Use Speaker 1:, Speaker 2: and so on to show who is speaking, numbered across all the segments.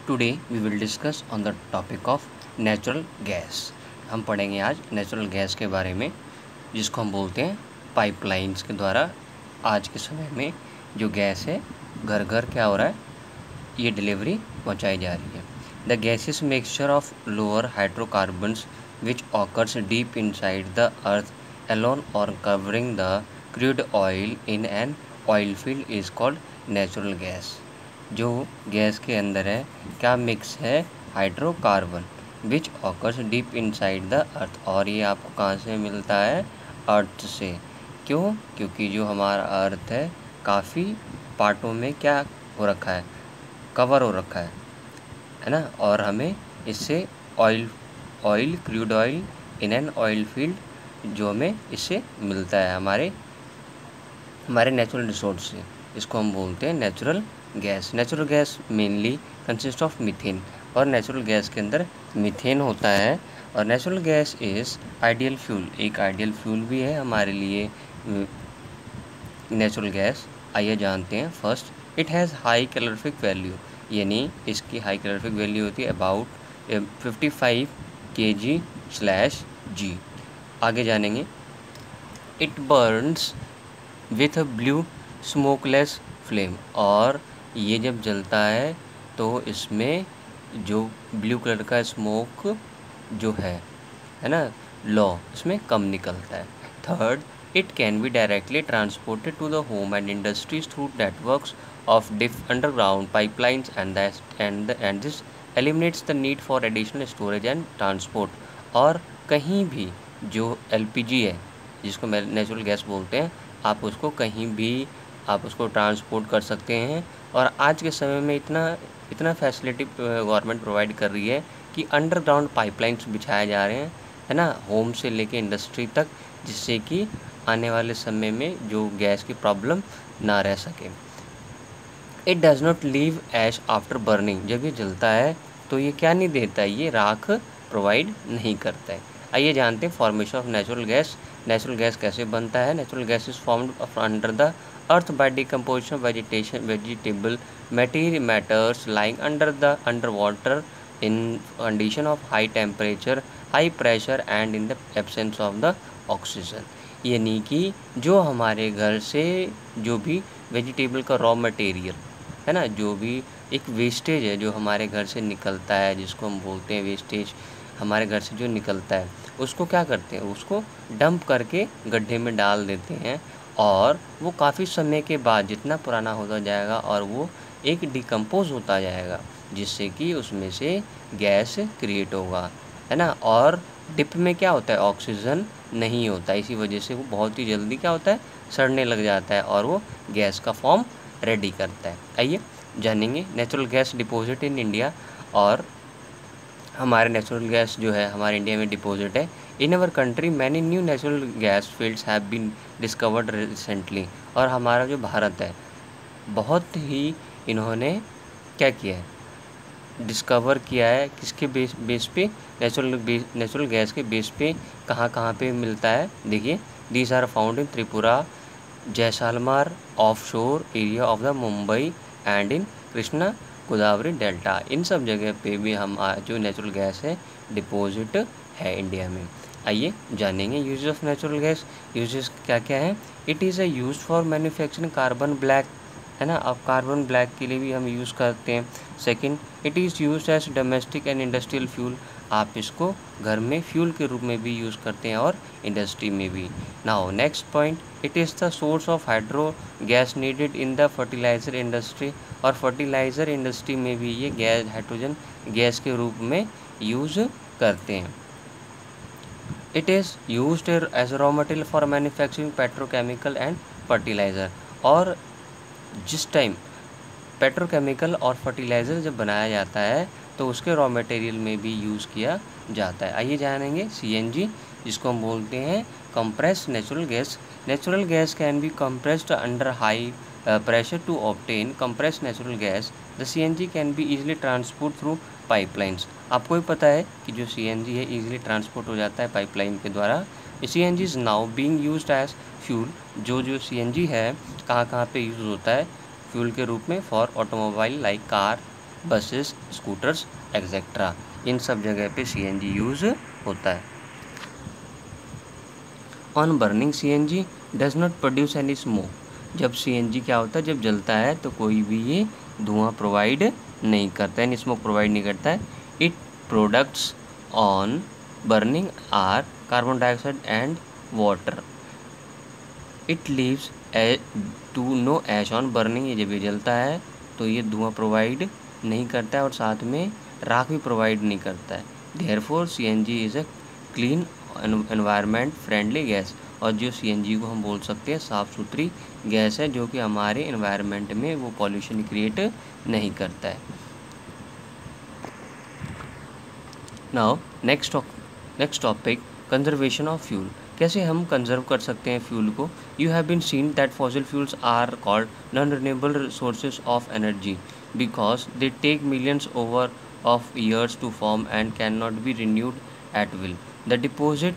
Speaker 1: Today we will discuss on the topic of natural gas. हम पढ़ेंगे आज natural gas के बारे में, जिसको हम बोलते हैं पाइपलाइंस के द्वारा आज के समय में जो गैस है घर घर क्या हो रहा है, ये डिलीवरी पहुंचाई जा रही है। The gases mixture of lower hydrocarbons which occurs deep inside the earth alone or covering the crude oil in an oil field is called natural gas। जो गैस के अंदर है क्या मिक्स है, hydrocarbon which occurs deep inside the earth, और ये आपको कहाँ से मिलता है, अर्थ से। क्यों? क्योंकि जो हमारा अर्थ है काफ़ी पार्टों में क्या हो रखा है, कवर हो रखा है ना। और हमें इससे oil crude oil in an oil field जो हमें इससे मिलता है हमारे नेचुरल रिसोर्स से, इसको हम बोलते हैं natural gas. Natural gas mainly consist of methane, और नेचुरल गैस के अंदर मीथेन होता है। और natural gas is ideal fuel, एक आइडियल फ्यूल भी है हमारे लिए नेचुरल गैस। आइए जानते हैं। First, it has high calorific value, यानी इसकी हाई कैलोरीफिक वैल्यू होती है अबाउट 55 kg/g। आगे जानेंगे। It Burns with blue smokeless flame, और ये जब जलता है तो इसमें जो ब्लू कलर का स्मोक जो है ना, लो इसमें कम निकलता है। Third, it can be directly transported to the home and industries through networks of underground pipelines and this eliminates the need for additional storage and transport. और कहीं भी जो LPG है, जिसको नेचुरल गैस बोलते हैं, आप उसको कहीं भी आप उसको ट्रांसपोर्ट कर सकते हैं। और आज के समय में इतना फैसिलिटी गवर्नमेंट प्रोवाइड कर रही है कि अंडरग्राउंड पाइपलाइंस बिछाए जा रहे हैं, है ना, होम से लेके इंडस्ट्री तक, जिससे कि आने वाले समय में जो गैस की प्रॉब्लम ना रह सके। It does not leave ash after burning, जब ये जलता है तो ये क्या नहीं देता है, ये राख प्रोवाइड नहीं करता है। आइए जानते हैं formation of natural gas. Natural gas कैसे बनता है। Natural gas is formed under the earth by decomposition of vegetable matters lying under water in condition of high temperature, high pressure and in the absence of the oxygen. यानी कि जो हमारे घर से जो भी वेजिटेबल का रॉ मटेरियल है ना, जो भी एक वेस्टेज है जो हमारे घर से निकलता है, जिसको हम बोलते हैं वेस्टेज, हमारे घर से जो निकलता है उसको क्या करते हैं, उसको डंप करके गड्ढे में डाल देते हैं, और वो काफ़ी समय के बाद जितना पुराना होता जाएगा और वो एक डिकम्पोज होता जाएगा, जिससे कि उसमें से गैस क्रिएट होगा, है ना। और डिप में क्या होता है, ऑक्सीजन नहीं होता, इसी वजह से वो बहुत ही जल्दी क्या होता है, सड़ने लग जाता है और वो गैस का फॉर्म रेडी करता है। आइए जानेंगे natural gas deposit in India. और हमारे नेचुरल गैस जो है हमारे इंडिया में डिपॉजिट है। In our country many new natural gas fields have been discovered recently, और हमारा जो भारत है बहुत ही इन्होंने क्या किया है, डिस्कवर किया है। किसके बेस पे, नेचुरल गैस के बेस पे कहाँ पे मिलता है। देखिए, these are found in Tripura, Jaisalmer offshore area of the Mumbai and in Krishna Godavari delta. इन सब जगह पे भी हम जो नेचुरल गैस है डिपॉजिट है इंडिया में। आइए जानेंगे use of natural gas. Uses क्या क्या है। It is a use for manufacturing carbon black, है ना, अब कार्बन ब्लैक के लिए भी हम यूज़ करते हैं। Second, it is use as domestic and industrial fuel, आप इसको घर में फ्यूल के रूप में भी यूज़ करते हैं और इंडस्ट्री में भी। Now next point, it is the source of hydro gas needed in the fertiliser industry, और फर्टिलाइज़र इंडस्ट्री में भी ये गैस हाइड्रोजन गैस के रूप में यूज़ करते हैं। It is used as raw material for manufacturing petrochemical and fertiliser, और जिस टाइम पेट्रोकेमिकल और फर्टिलाइज़र जब बनाया जाता है तो उसके रॉ मटेरियल में भी यूज़ किया जाता है। आइए जानेंगे CNG, जिसको हम बोलते हैं compressed natural gas. Natural gas can be compressed under high pressure to obtain compressed natural gas. The CNG can be easily transport through pipelines. आपको भी पता है कि जो CNG है easily ट्रांसपोर्ट हो जाता है पाइपलाइन के द्वारा। CNG is now being used as fuel. जो CNG है कहाँ पे यूज़ होता है फ्यूल के रूप में, for automobile like car, buses, scooters etcetera, इन सब जगह पे CNG यूज़ होता है। On burning CNG does not produce any smoke. जब CNG क्या होता है, जब जलता है तो कोई भी ये धुआं प्रोवाइड नहीं करता है, यानी स्मोक प्रोवाइड नहीं करता है। It products on burning are carbon dioxide and water. It leaves to no ash on burning. ये जब ये जलता है तो ये धुआं प्रोवाइड नहीं करता है और साथ में राख भी प्रोवाइड नहीं करता है। Therefore CNG is a clean environment friendly gas. और जो CNG को हम बोल सकते हैं साफ़ सुथरी गैस है, जो कि हमारे एनवायरनमेंट में वो पॉल्यूशन क्रिएट नहीं करता है। Now next topic, conservation of fuel. कैसे हम कंजर्व कर सकते हैं फ्यूल को। You have been seen that fossil fuels are called non renewable sources of energy because they take millions over of years to form and can not be renewed at will. The deposit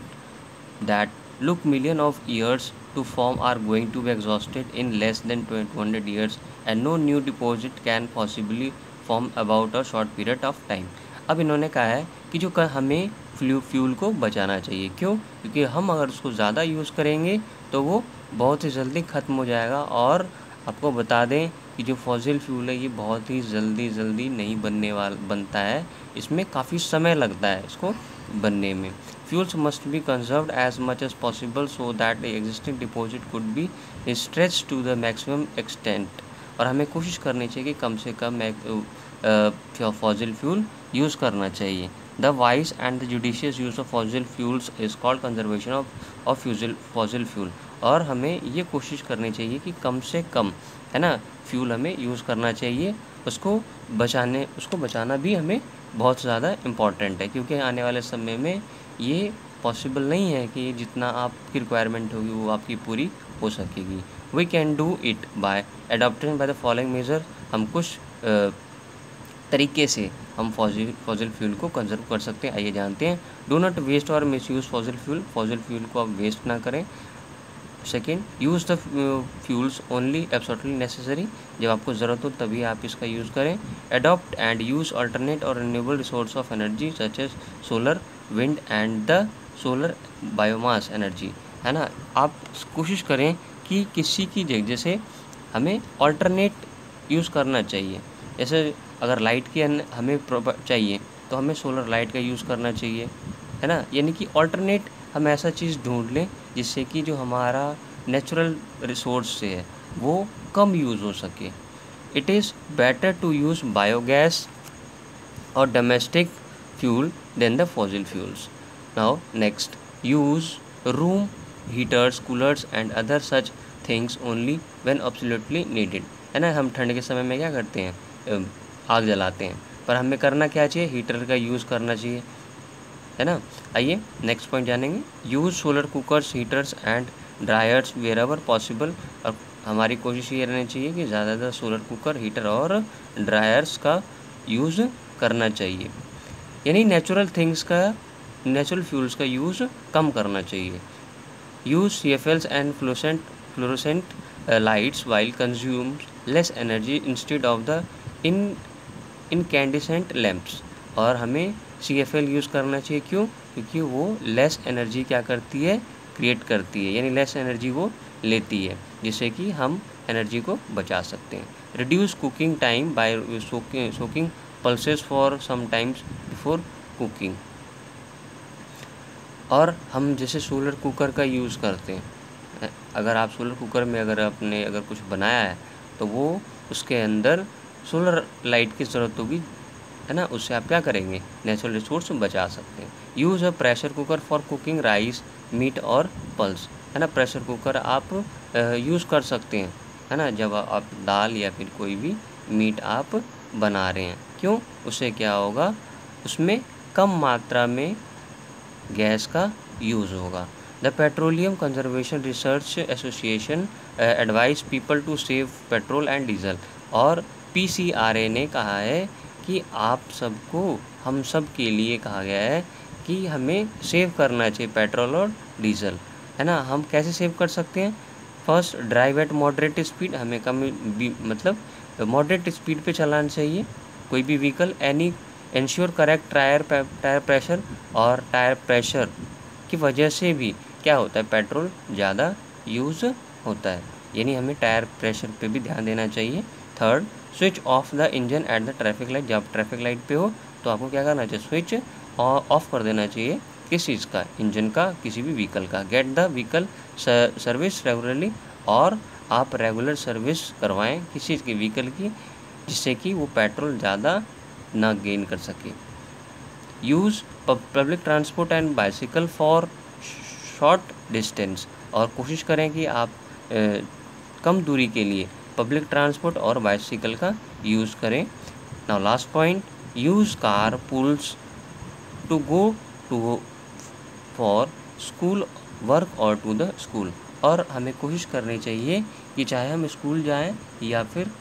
Speaker 1: that look million of years to form are going to be exhausted in less than 200 years and no new deposit can possibly form about a short period of time। अब इन्होंने कहा है कि जो हमें fuel को बचाना चाहिए। क्यों? क्योंकि हम अगर उसको ज़्यादा यूज़ करेंगे तो वो बहुत ही जल्दी ख़त्म हो जाएगा। और आपको बता दें कि जो फॉसिल फ्यूल है ये बहुत ही जल्दी नहीं बनता है, इसमें काफ़ी समय लगता है इसको बनने में। Fuels must be conserved as much as possible so that the existing deposit could be stretched to the maximum extent। और हमें कोशिश करनी चाहिए कि कम से कम फॉसिल फ्यूल यूज़ करना चाहिए। The wise and the judicious use of fossil fuels is called conservation of fossil fuel. और हमें ये कोशिश करनी चाहिए कि कम से कम, है ना, फ्यूल हमें यूज़ करना चाहिए। उसको बचाना भी हमें बहुत ज़्यादा इम्पॉर्टेंट है, क्योंकि आने वाले समय में ये पॉसिबल नहीं है कि जितना आपकी रिक्वायरमेंट होगी वो आपकी पूरी हो सकेगी। We can do it by adopting by the following measure. हम कुछ तरीके से हम फॉसिल फ्यूल को कंजर्व कर सकते हैं, आइए जानते हैं। Do not waste or misuse fossil fuel को आप वेस्ट ना करें। Second, use the fuels only absolutely necessary. जब आपको ज़रूरत हो तभी आप इसका यूज़ करें। Adopt and use alternate or renewable resource of energy such as solar, wind and the solar biomass energy, है ना। आप कोशिश करें कि किसी की जैसे हमें अल्टरनेट यूज़ करना चाहिए। जैसे अगर लाइट की हमें चाहिए तो हमें सोलर लाइट का यूज़ करना चाहिए, है ना। यानी कि अल्टरनेट हम ऐसा चीज़ ढूंढ लें जिससे कि जो हमारा नेचुरल रिसोर्स से है वो कम यूज़ हो सके। It is better to use biogas और domestic fuel than the fossil fuels. Now next, use room heaters, coolers and other such things only when absolutely needed, है ना। हम ठंड के समय में क्या करते हैं, आग जलाते हैं, पर हमें करना क्या चाहिए, हीटर का यूज़ करना चाहिए, है ना। आइए नेक्स्ट पॉइंट जानेंगे। Use solar cookers, heaters and dryers wherever possible. और हमारी कोशिश ये रहनी चाहिए कि ज़्यादातर सोलर कुकर, हीटर और ड्रायर्स का यूज़ करना चाहिए। यानी नेचुरल फ्यूल्स का यूज़ कम करना चाहिए। Use CFLs and fluorescent lights while consumes less energy instead of the incandescent lamps. और हमें CFL यूज़ करना चाहिए। क्यों? क्योंकि वो लेस एनर्जी क्या करती है, क्रिएट करती है, यानी लेस एनर्जी वो लेती है, जिससे कि हम एनर्जी को बचा सकते हैं। Reduce cooking time by soaking pulses for some times before cooking. और हम जैसे सोलर कुकर का यूज़ करते हैं, अगर आप सोलर कुकर में अगर कुछ बनाया है तो वो उसके अंदर सोलर लाइट की ज़रूरत होगी, है ना। उससे आप क्या करेंगे, नेचुरल रिसोर्स बचा सकते हैं। Use a pressure cooker for cooking rice, meat और पल्स, है ना। प्रेशर कुकर आप यूज़ कर सकते हैं, है ना, जब आप दाल या फिर कोई भी मीट आप बना रहे हैं। क्यों? उससे क्या होगा, उसमें कम मात्रा में गैस का यूज़ होगा। The petroleum conservation research association advise people to save petrol and diesel. और PCRA ने कहा है कि हम सब के लिए कहा गया है कि हमें सेव करना चाहिए पेट्रोल और डीजल, है ना। हम कैसे सेव कर सकते हैं? First, drive eight moderate speed. हमें मॉडरेट स्पीड पे चलाना चाहिए। कोई भी vehicle any ensure correct tyre pressure, और टायर प्रेशर की वजह से भी क्या होता है, पेट्रोल ज़्यादा यूज़ होता है, यानी हमें टायर प्रेशर पे भी ध्यान देना चाहिए। Third, switch off the engine at the traffic light. जब ट्रैफिक लाइट पे हो तो आपको क्या करना चाहिए, स्विच ऑफ कर देना चाहिए। किस चीज़ का, इंजन का, किसी भी व्हीकल का। Get the vehicle service regularly, और आप रेगुलर सर्विस करवाएं किसी चीज़ की, व्हीकल की, जिससे कि वो पेट्रोल ज़्यादा ना गेन कर सके। Use public transport and bicycle for short distance, और कोशिश करें कि आप कम दूरी के लिए पब्लिक ट्रांसपोर्ट और बाइसिकल का यूज़ करें। Now last point, use car pools to go to for school work और टू द स्कूल। और हमें कोशिश करनी चाहिए कि चाहे हम स्कूल जाएं या फिर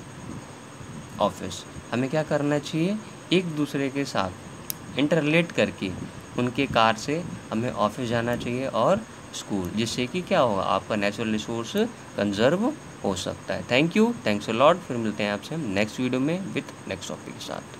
Speaker 1: ऑफिस, हमें क्या करना चाहिए, एक दूसरे के साथ इंटरलेट करके उनके कार से हमें ऑफिस जाना चाहिए और स्कूल, जिससे कि क्या होगा, आपका नेचुरल रिसोर्स कंजर्व हो सकता है। Thank you, thanks a lot. फिर मिलते हैं आपसे हम नेक्स्ट वीडियो में विथ नेक्स्ट टॉपिक के साथ।